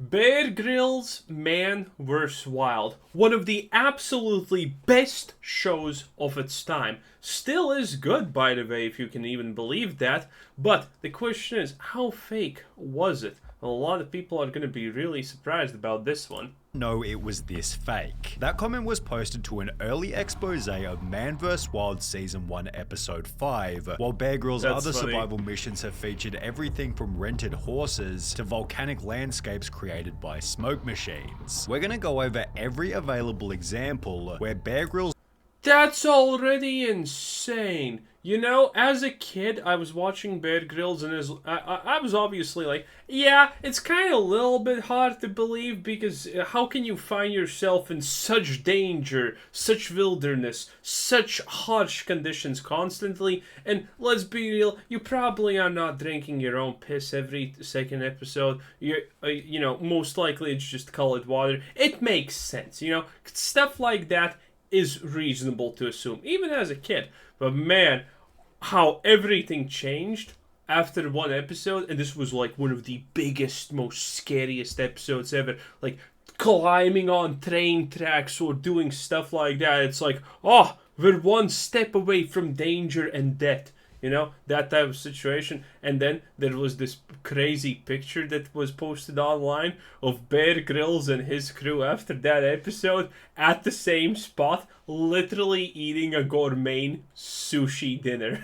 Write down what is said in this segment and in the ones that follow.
Bear Grylls Man vs. Wild, one of the absolutely best shows of its time. Still is good, by the way, if you can even believe that. But the question is, how fake was it? A lot of people are going to be really surprised about this one. No, it was this fake. That comment was posted to an early expose of Man vs. Wild Season 1 Episode 5, while Bear Grylls' other survival missions have featured everything from rented horses to volcanic landscapes created by smoke machines. We're gonna go over every available example where Bear Grylls... That's already insane. You know, as a kid, I was watching Bear Grylls and I was obviously like, yeah, it's kind of a little bit hard to believe because how can you find yourself in such danger, such wilderness, such harsh conditions constantly? And let's be real, you probably are not drinking your own piss every second episode. You know, most likely it's just colored water. It makes sense, you know, stuff like that is reasonable to assume, even as a kid. But man, how everything changed after one episode, and this was like one of the biggest, most scariest episodes ever. Like climbing on train tracks or doing stuff like that. It's like, oh, we're one step away from danger and death. You know, that type of situation. And then there was this crazy picture that was posted online of Bear Grylls and his crew after that episode at the same spot, literally eating a gourmet sushi dinner.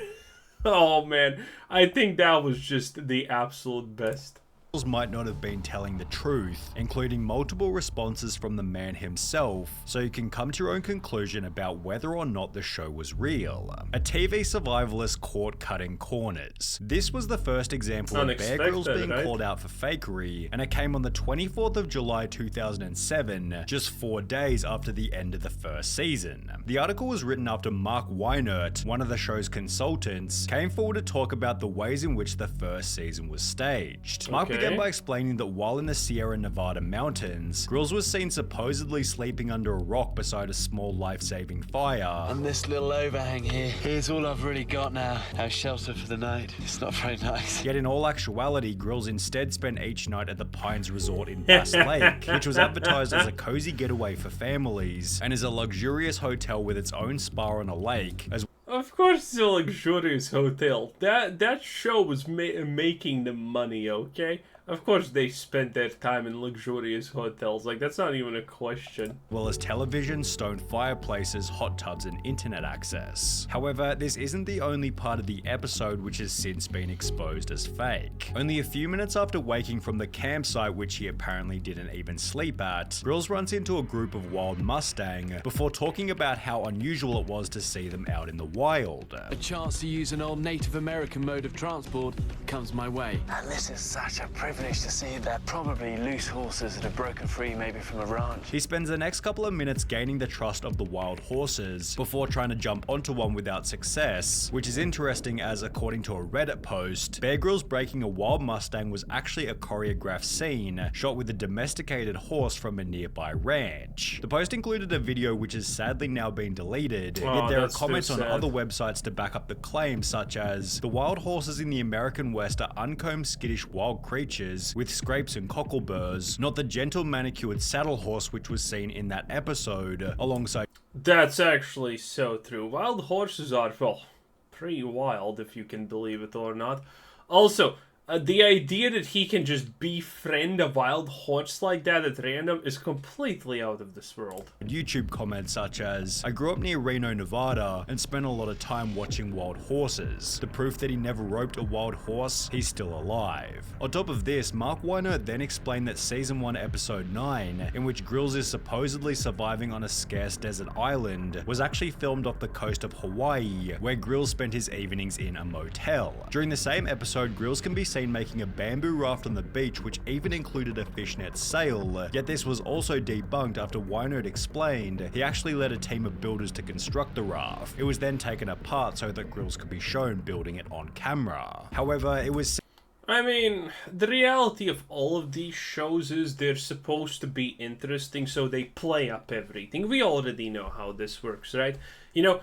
Oh man, I think that was just the absolute best. Might not have been telling the truth, including multiple responses from the man himself, so you can come to your own conclusion about whether or not the show was real. A TV survivalist caught cutting corners. This was the first example of Bear Grylls being called out for fakery, and it came on the 24th of July 2007, just 4 days after the end of the first season. The article was written after Mark Weinert, one of the show's consultants, came forward to talk about the ways in which the first season was staged. Mark began by explaining that while in the Sierra Nevada mountains, Grylls was seen supposedly sleeping under a rock beside a small life-saving fire. On this little overhang here, here's all I've really got now. Our shelter for the night. It's not very nice. Yet in all actuality, Grylls instead spent each night at the Pines Resort in Bass Lake, which was advertised as a cozy getaway for families, and is a luxurious hotel with its own spa on a lake, as of course it's a luxurious hotel. That show was making the money, okay? Of course they spent their time in luxurious hotels. Like, that's not even a question. Well as television, stone fireplaces, hot tubs, and internet access. However, this isn't the only part of the episode which has since been exposed as fake. Only a few minutes after waking from the campsite, which he apparently didn't even sleep at, Grylls runs into a group of wild Mustang before talking about how unusual it was to see them out in the wild. A chance to use an old Native American mode of transport comes my way. And this is such a privilege to see they're probably loose horses that have broken free maybe from a ranch. He spends the next couple of minutes gaining the trust of the wild horses before trying to jump onto one without success, which is interesting as according to a Reddit post, Bear Grylls breaking a wild Mustang was actually a choreographed scene shot with a domesticated horse from a nearby ranch. The post included a video which has sadly now been deleted, yet there are comments on other websites to back up the claim, such as, the wild horses in the American West are uncombed skittish wild creatures with scrapes and cockleburs, not the gentle manicured saddle horse which was seen in that episode, alongside... That's actually so true. Wild horses are, well, pretty wild if you can believe it or not. Also, the idea that he can just befriend a wild horse like that at random is completely out of this world. YouTube comments such as, I grew up near Reno, Nevada, and spent a lot of time watching wild horses. The proof that he never roped a wild horse, he's still alive. On top of this, Mark Weiner then explained that Season 1 Episode 9, in which Grylls is supposedly surviving on a scarce desert island, was actually filmed off the coast of Hawaii, where Grylls spent his evenings in a motel. During the same episode, Grylls can be seen making a bamboo raft on the beach which even included a fishnet sail, yet this was also debunked after Weinert explained he actually led a team of builders to construct the raft. It was then taken apart so that Grylls could be shown building it on camera. However, it was... I mean, the reality of all of these shows is they're supposed to be interesting, so they play up everything. We already know how this works, right? You know,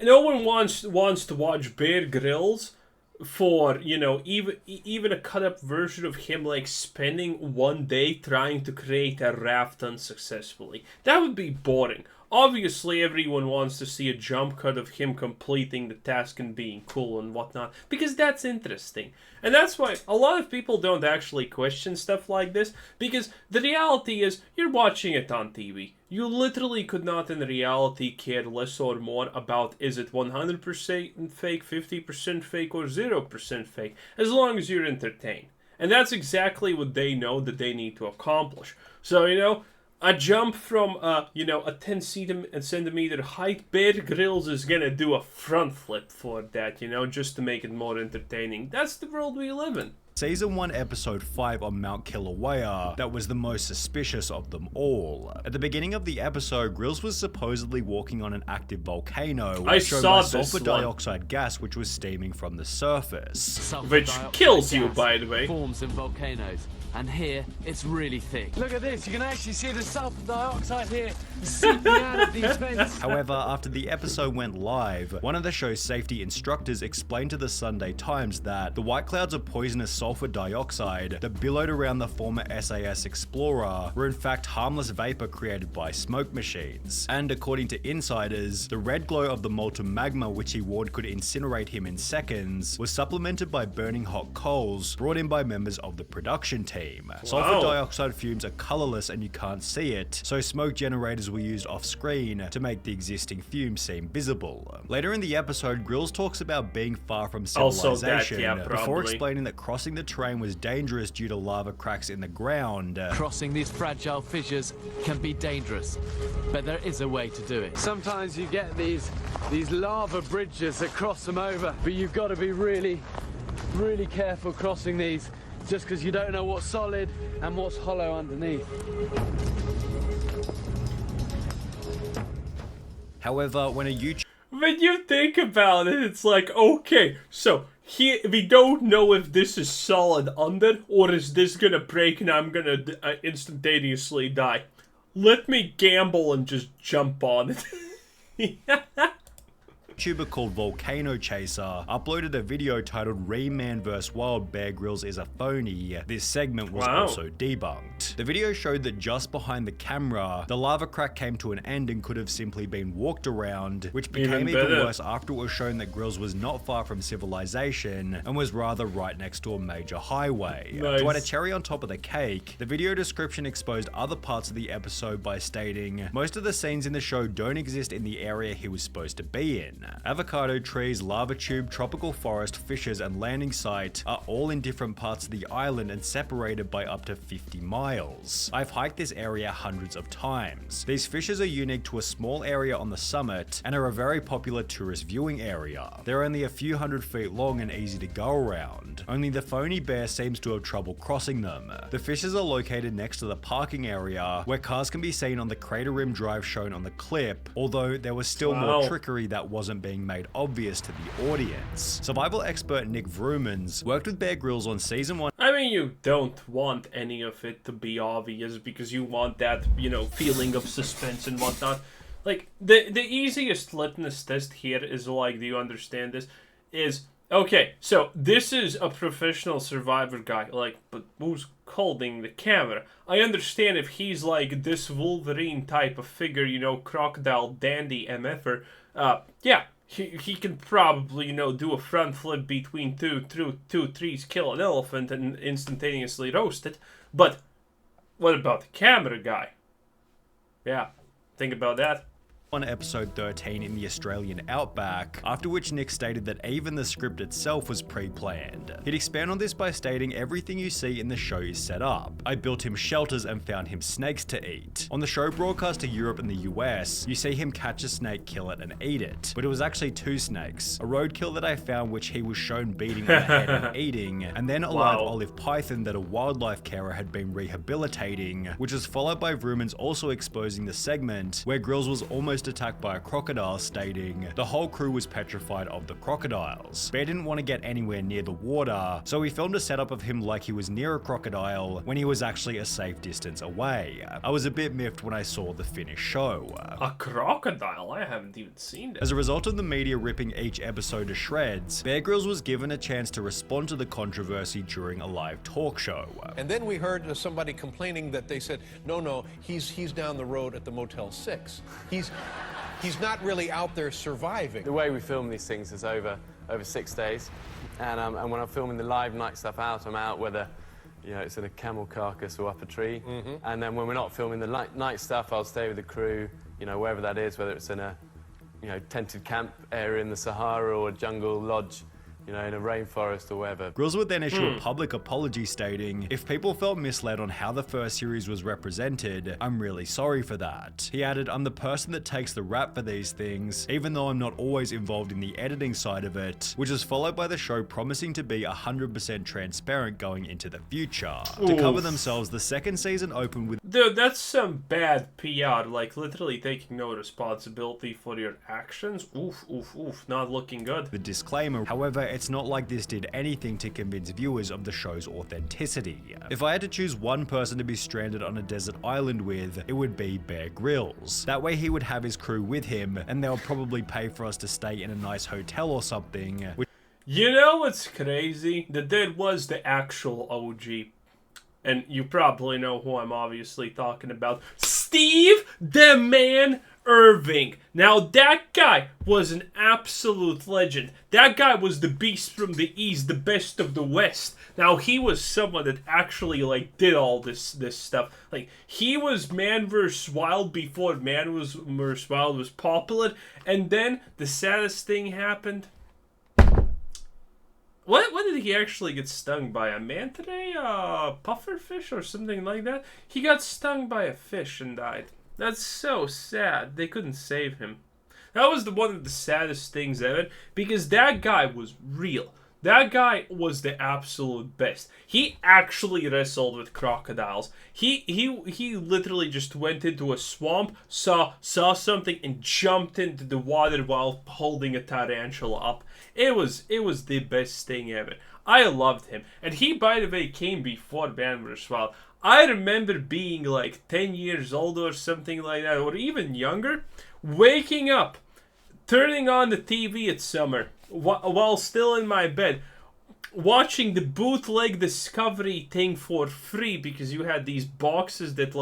no one wants to watch Bear Grylls for, you know, even a cut up version of him like spending one day trying to create a raft unsuccessfully. That would be boring. Obviously, everyone wants to see a jump cut of him completing the task and being cool and whatnot, because that's interesting. And that's why a lot of people don't actually question stuff like this, because the reality is, you're watching it on TV. You literally could not in reality care less or more about is it 100% fake, 50% fake, or 0% fake, as long as you're entertained. And that's exactly what they know that they need to accomplish. So, you know, a jump from, a 10 centimeter height, Bear Grylls is gonna do a front flip for that, just to make it more entertaining. That's the world we live in. Season 1 episode 5 on Mount Kilauea that was the most suspicious of them all. At the beginning of the episode, Grylls was supposedly walking on an active volcano, I shown saw by this sulfur one. dioxide gas which was steaming from the surface. Sulfur Which dioxide kills you, gas by the way. Forms in volcanoes, and here it's really thick. Look at this, you can actually see the sulfur dioxide here seeping out of these vents. However, after the episode went live, one of the show's safety instructors explained to the Sunday Times that the white clouds of poisonous sulfur dioxide that billowed around the former SAS Explorer were in fact harmless vapor created by smoke machines. And according to insiders, the red glow of the molten magma which he warned could incinerate him in seconds was supplemented by burning hot coals brought in by members of the production team. Sulfur dioxide fumes are colorless and you can't see it, so smoke generators were used off screen to make the existing fumes seem visible. Later in the episode, Grylls talks about being far from civilization before probably. explaining that crossing the terrain was dangerous due to lava cracks in the ground. Crossing these fragile fissures can be dangerous, but there is a way to do it. Sometimes you get these lava bridges that cross them over, but you've got to be really, really careful crossing these, just because you don't know what's solid and what's hollow underneath. However, when When you think about it, it's like, okay, so here we don't know if this is solid under, or is this gonna break and I'm gonna instantaneously die. Let me gamble and just jump on it. YouTuber called Volcano Chaser uploaded a video titled Rain Man vs Wild Bear Grylls is a phony. This segment was also debunked. The video showed that just behind the camera, the lava crack came to an end and could have simply been walked around, which became even worse after it was shown that Grylls was not far from civilization and was rather right next to a major highway. Nice. To add a cherry on top of the cake, the video description exposed other parts of the episode by stating, most of the scenes in the show don't exist in the area he was supposed to be in. Avocado trees, lava tube, tropical forest, fissures, and landing site are all in different parts of the island and separated by up to 50 miles. I've hiked this area hundreds of times. These fissures are unique to a small area on the summit and are a very popular tourist viewing area. They're only a few hundred feet long and easy to go around. Only the phony bear seems to have trouble crossing them. The fissures are located next to the parking area where cars can be seen on the crater rim drive shown on the clip, although there was still more trickery that wasn't being made obvious to the audience. Survival expert Nick Vrumans worked with Bear Grylls on season 1. I mean, you don't want any of it to be obvious because you want that, feeling of suspense and whatnot. Like, the easiest litmus test here is like, do you understand this? Is, okay, so this is a professional survivor guy, like, but who's holding the camera? I understand if he's like this Wolverine type of figure, crocodile dandy MFer, yeah. He can probably, do a front flip between two trees, kill an elephant, and instantaneously roast it. But what about the camera guy? Yeah, think about that. On episode 13 in the Australian outback, after which Nick stated that even the script itself was pre-planned. He'd expand on this by stating everything you see in the show is set up. I built him shelters and found him snakes to eat. On the show broadcast to Europe and the US, you see him catch a snake, kill it, and eat it. But it was actually 2 snakes. A roadkill that I found which he was shown beating on the head and eating, and then a live olive python that a wildlife carer had been rehabilitating, which was followed by Vrumans also exposing the segment where Grylls was almost almost attacked by a crocodile, stating, "The whole crew was petrified of the crocodiles. Bear didn't want to get anywhere near the water, so he filmed a setup of him like he was near a crocodile when he was actually a safe distance away. I was a bit miffed when I saw the finished show." A crocodile? I haven't even seen that. As a result of the media ripping each episode to shreds, Bear Grylls was given a chance to respond to the controversy during a live talk show. And then we heard somebody complaining that they said, no, he's down the road at the Motel 6. He's not really out there surviving. The way we film these things is over 6 days, and when I'm filming the live night stuff I'm out whether it's in a camel carcass or up a tree, and then when we're not filming the night stuff, I'll stay with the crew, wherever that is, whether it's in a tented camp area in the Sahara or a jungle lodge, in a rainforest or wherever. Grylls would then issue a public apology stating, "If people felt misled on how the first series was represented, I'm really sorry for that." He added, "I'm the person that takes the rap for these things, even though I'm not always involved in the editing side of it," which was followed by the show promising to be 100% transparent going into the future. To cover themselves, the second season opened with, Dude, that's some bad PR, like literally taking no responsibility for your actions. Oof, not looking good. the disclaimer. However, it's not like this did anything to convince viewers of the show's authenticity. If I had to choose one person to be stranded on a desert island with, it would be Bear Grylls. That way he would have his crew with him, and they'll probably pay for us to stay in a nice hotel or something. You know what's crazy? That was the actual OG. And you probably know who I'm obviously talking about. Steve the Man Irving. Now that guy was an absolute legend. That guy was the beast from the East, the best of the West. Now he was someone that actually did all this stuff. He was Man vs. Wild before Man vs. Wild was popular, and then the saddest thing happened. What did he actually get stung by? A manta ray? A pufferfish or something like that? He got stung by a fish and died. That's so sad. They couldn't save him. That was one of the saddest things ever, because that guy was real. That guy was the absolute best. He actually wrestled with crocodiles. He literally just went into a swamp, saw something, and jumped into the water while holding a tarantula up. It was the best thing ever. I loved him. And he, by the way, came before Man vs. Wild. I remember being 10 years old or something like that, or even younger, waking up, turning on the TV at summer, while still in my bed, watching the bootleg Discovery thing for free, because you had these boxes that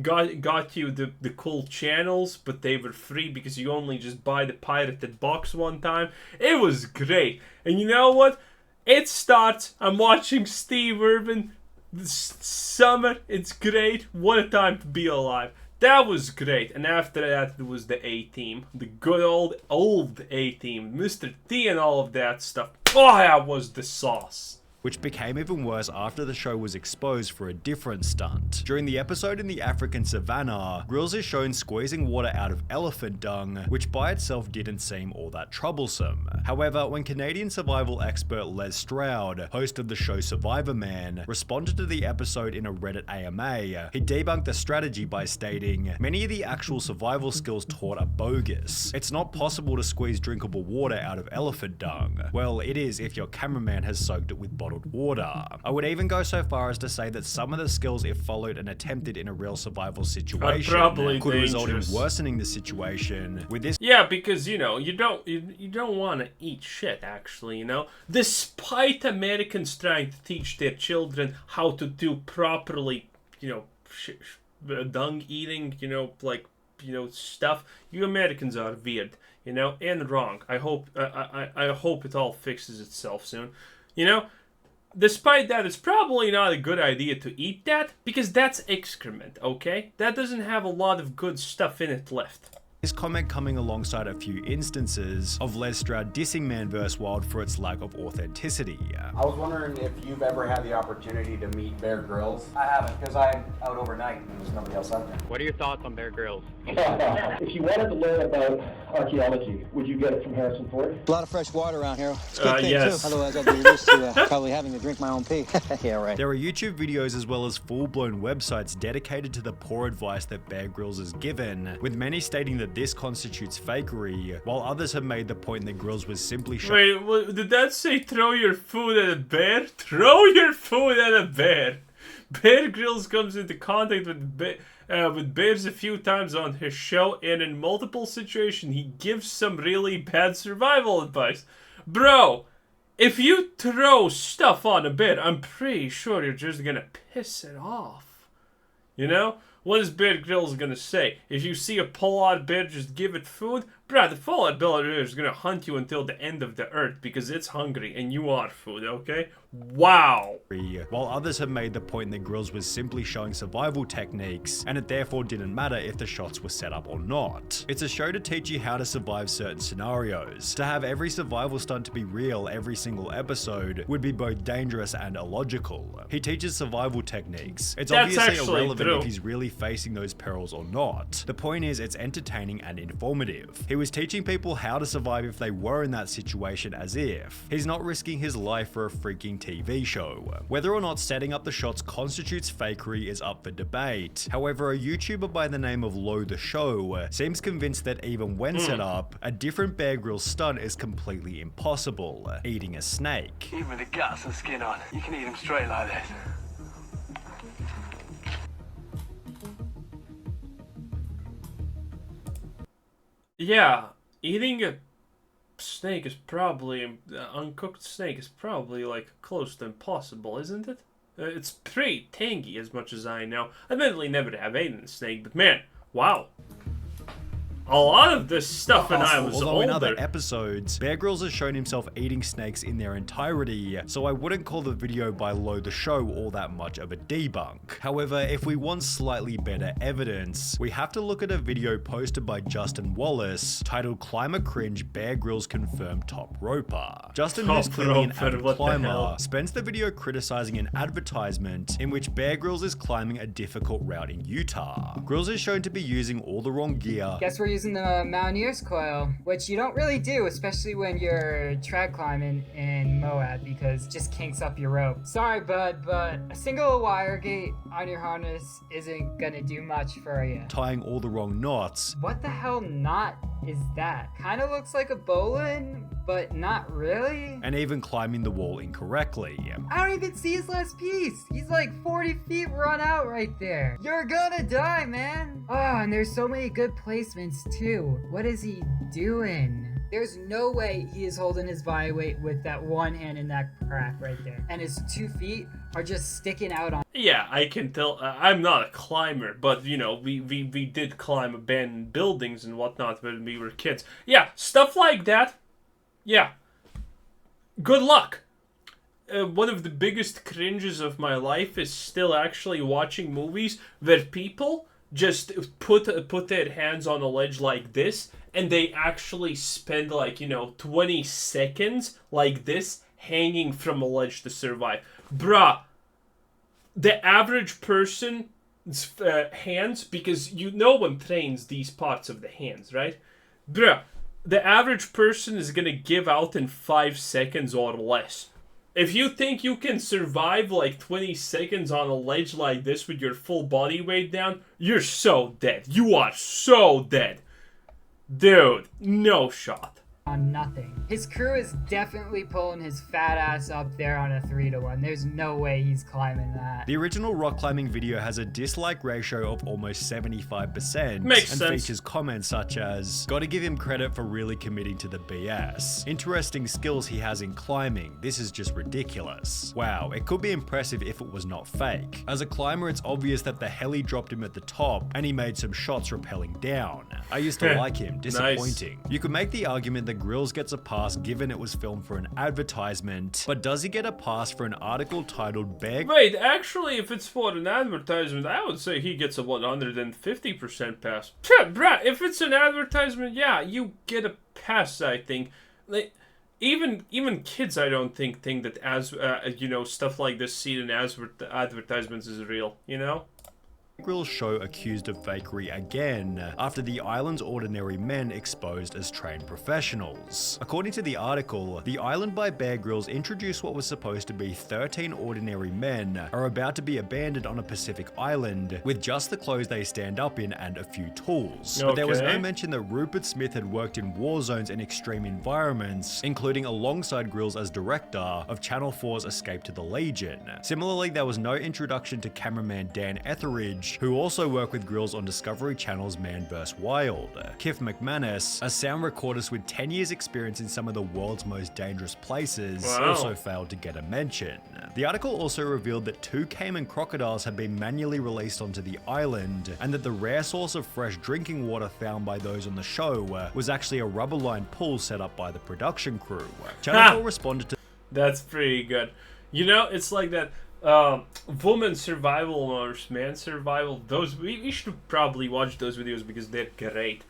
got you the cool channels, but they were free because you only just buy the pirated box one time. It was great. And you know what? It starts. I'm watching Steve Irwin. Summer. It's great. What a time to be alive. That was great. And after that, it was the A-Team. The good old A-Team. Mr. T and all of that stuff. Oh, that was the sauce. Which became even worse after the show was exposed for a different stunt. During the episode in the African savannah, Grylls is shown squeezing water out of elephant dung, which by itself didn't seem all that troublesome. However, when Canadian survival expert Les Stroud, host of the show Survivor Man, responded to the episode in a Reddit AMA, he debunked the strategy by stating, "Many of the actual survival skills taught are bogus. It's not possible to squeeze drinkable water out of elephant dung. Well, it is if your cameraman has soaked it with bottled water." I would even go so far as to say that some of the skills, if followed and attempted in a real survival situation, could result in worsening the situation. With this, yeah, because you don't want to eat shit. Actually, despite Americans trying to teach their children how to do properly, dung eating, stuff. You Americans are weird, and wrong. I hope it all fixes itself soon. Despite that, it's probably not a good idea to eat that, because that's excrement, okay? That doesn't have a lot of good stuff in it left. This comment coming alongside a few instances of Les Stroud dissing Man vs. Wild for its lack of authenticity. I was wondering if you've ever had the opportunity to meet Bear Grylls. I haven't, because I'm out overnight and there's nobody else out there. What are your thoughts on Bear Grylls? If you wanted to learn about archaeology, would you get it from Harrison Ford? A lot of fresh water around here. It's a good thing, yes. too. Otherwise, I'd be used to probably having to drink my own pee. Yeah, right. There are YouTube videos as well as full-blown websites dedicated to the poor advice that Bear Grylls is given, with many stating that that this constitutes fakery, while others have made the point that Grills was simply Wait, did that say throw your food at a bear? Throw your food at a bear. Bear Grylls comes into contact with bears a few times on his show, and in multiple situations he gives some really bad survival advice. Bro, if you throw stuff on a bear, I'm pretty sure you're just gonna piss it off. You know? What is Bear Grylls gonna say? If you see a polar bear, just give it food? Bruh, the polar bear is gonna hunt you until the end of the earth because it's hungry and you are food, okay? Wow! While others have made the point that Grills was simply showing survival techniques, and it therefore didn't matter if the shots were set up or not. It's a show to teach you how to survive certain scenarios. To have every survival stunt to be real every single episode would be both dangerous and illogical. He teaches survival techniques. It's That's obviously irrelevant true. if he's really facing those perils or not. The point is, it's entertaining and informative. He was teaching people how to survive if they were in that situation, as if he's not risking his life for a freaking TV show. Whether or not setting up the shots constitutes fakery is up for debate. However, a YouTuber by the name of Lo the Show seems convinced that even when set up, a different Bear Grylls stunt is completely impossible: eating a snake. Even with the guts and skin on, you can eat them straight like this. Yeah, eating a snake is probably, uncooked snake is probably like close to impossible, isn't it? It's pretty tangy as much as I know. Admittedly, never have eaten a snake, but man, wow. A lot of this stuff when I was Although older. in other episodes, Bear Grylls has shown himself eating snakes in their entirety, so I wouldn't call the video by Lo the Show all that much of a debunk. However, if we want slightly better evidence, we have to look at a video posted by Justin Wallace titled "Climber Cringe Bear Grylls Confirmed Top Roper." Justin, who's clearly an Roper, avid what the climber, hell? spends the video criticizing an advertisement in which Bear Grylls is climbing a difficult route in Utah. Grylls is shown to be using all the wrong gear. Guess we're using the Mountaineer's coil, which you don't really do, especially when you're trad climbing in Moab, because it just kinks up your rope. Sorry, bud, but a single wire gate on your harness isn't gonna do much for you. Tying all the wrong knots. What the hell knot is that? Kinda looks like a bowline, but not really. And even climbing the wall incorrectly. I don't even see his last piece. He's like 40 feet run out right there. You're gonna die, man. Oh, and there's so many good placements too. What is he doing? There's no way he is holding his body weight with that one hand in that crack right there. And his 2 feet are just sticking out on. Yeah, I can tell. I'm not a climber, but you know, we did climb abandoned buildings and whatnot when we were kids. Yeah, stuff like that. Yeah. Good luck. One of the biggest cringes of my life is still actually watching movies where people just put their hands on a ledge like this, and they actually spend like, 20 seconds like this hanging from a ledge to survive. Bruh, the average person's hands, because no one trains these parts of the hands, right? Bruh, the average person is gonna give out in 5 seconds or less. If you think you can survive like 20 seconds on a ledge like this with your full body weight down, you're so dead. You are so dead. Dude, no shot. On nothing. His crew is definitely pulling his fat ass up there on a 3-to-1. There's no way he's climbing that. The original rock climbing video has a dislike ratio of almost 75%. Makes and sense. features comments such as, "Gotta give him credit for really committing to the BS. Interesting skills he has in climbing. This is just ridiculous. Wow, it could be impressive if it was not fake. As a climber, it's obvious that the heli dropped him at the top and he made some shots rappelling down. I used to like him. Disappointing." Nice. You could make the argument that Grylls gets a pass given it was filmed for an advertisement, but does he get a pass for an article titled "Bear..." Wait, actually, if it's for an advertisement, I would say he gets a 150% pass. Bruh, if it's an advertisement, yeah, you get a pass, I think. Like, even kids, I don't think that stuff like this seen in advertisements is real, Grylls show accused of fakery again, after the island's ordinary men exposed as trained professionals. According to the article, The Island by Bear Grylls introduced what was supposed to be 13 ordinary men are about to be abandoned on a Pacific island with just the clothes they stand up in and a few tools. But there was no mention that Rupert Smith had worked in war zones and extreme environments, including alongside Grylls as director of Channel 4's Escape to the Legion. Similarly, there was no introduction to cameraman Dan Etheridge, who also worked with Grylls on Discovery Channel's Man vs. Wild. Kif McManus, a sound recordist with 10 years experience in some of the world's most dangerous places, also failed to get a mention. The article also revealed that 2 caiman crocodiles had been manually released onto the island, and that the rare source of fresh drinking water found by those on the show was actually a rubber-lined pool set up by the production crew. Channel 4 responded to... That's pretty good. You know, it's like that woman survival or man survival. Those we should probably watch those videos because they're great.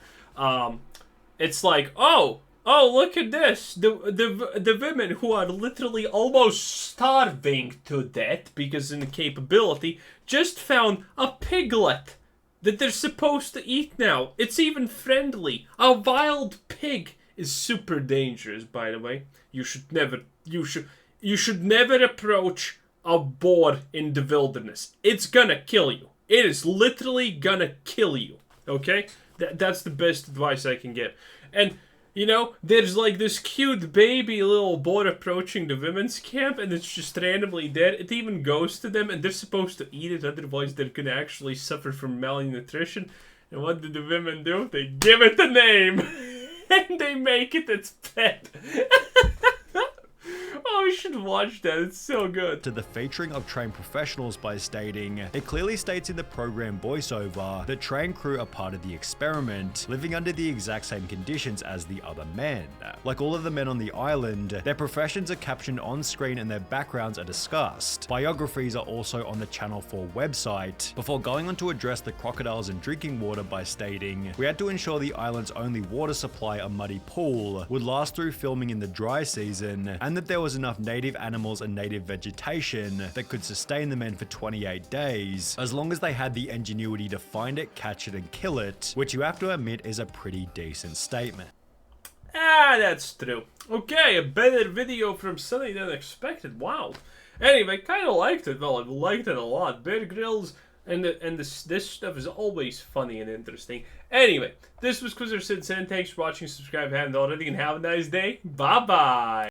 It's like, oh, look at this. The women who are literally almost starving to death because of incapability just found a piglet that they're supposed to eat now. It's even friendly. A wild pig is super dangerous, by the way. You should never approach a boar in the wilderness. It's gonna kill you. It is literally gonna kill you. Okay? That's the best advice I can give. And, you know, there's like this cute baby little boar approaching the women's camp, and it's just randomly dead. It even goes to them, and they're supposed to eat it, otherwise they're gonna actually suffer from malnutrition. And what do the women do? They give it a name! And they make it its pet. Oh, we should watch that. It's so good. To the featuring of trained professionals by stating, it clearly states in the program voiceover that trained crew are part of the experiment, living under the exact same conditions as the other men. Like all of the men on the island, their professions are captioned on screen and their backgrounds are discussed. Biographies are also on the Channel 4 website, before going on to address the crocodiles and drinking water by stating, we had to ensure the island's only water supply, a muddy pool, would last through filming in the dry season, and that there was enough native animals and native vegetation that could sustain the men for 28 days, as long as they had the ingenuity to find it, catch it, and kill it, which you have to admit is a pretty decent statement. Ah, that's true. Okay, a better video from Sunny than expected. Wow. Anyway, kind of liked it. Well, I liked it a lot. Bear Grylls and this stuff is always funny and interesting. Anyway, this was Quizzer Sid saying thanks for watching, subscribe if you haven't already, and have a nice day. Bye-bye.